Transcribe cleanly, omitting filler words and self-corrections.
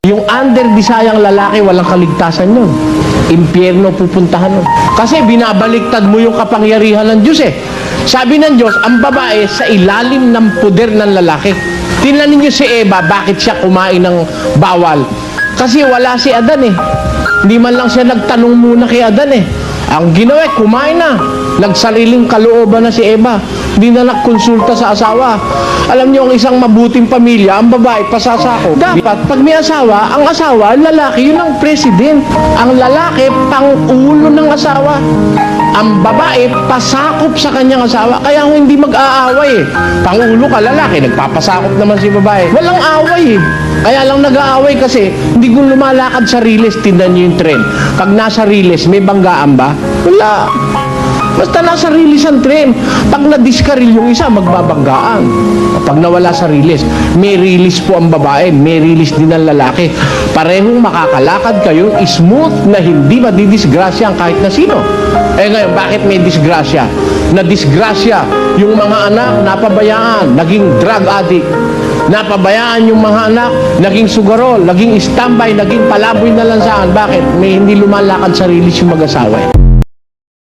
Yung under-desayang lalaki, walang kaligtasan yun. Impyerno pupuntahan nun. Kasi binabaliktad mo yung kapangyarihan ng Diyos eh. Sabi ng Diyos, ang babae sa ilalim ng puder ng lalaki. Tingnan ninyo si Eva, bakit siya kumain ng bawal? Kasi wala si Adan eh. Hindi man lang siya nagtanong muna kay Adan eh. Ang ginawa, kumain na. Nagsariling kalooban na si Eva. Hindi na nagkonsulta sa asawa. Alam niyo, ang isang mabuting pamilya, ang babae, pasasako. Dapat, pag may asawa, ang asawa, lalaki, yun ang president. Ang lalaki, pang-ulo ng asawa. Ang babae, pasakop sa kanyang asawa. Kaya hindi mag-aaway eh. Pang-ulo ka, lalaki, nagpapasakop naman si babae. Walang away eh. Kaya lang nag-aaway kasi hindi ko lumalakad sa riles. Tingnan niyo yung trend. Pag nasa riles, may banggaan ba? Wala. Basta nasa rilis ang tren. Pag na-discarril yung isa, magbabanggaan. Pag nawala sa rilis, may rilis po ang babae, may rilis din ang lalaki. Parehong makakalakad kayo, smooth na hindi madidisgrasya ang kahit na sino. Eh ngayon, bakit may disgrasya? Na-disgrasya yung mga anak, napabayaan, naging drug addict. Napabayaan yung mga anak, naging sugarol, naging standby, naging palaboy na lansangan. Bakit? May hindi lumalakad sa rilis yung mag-asawa.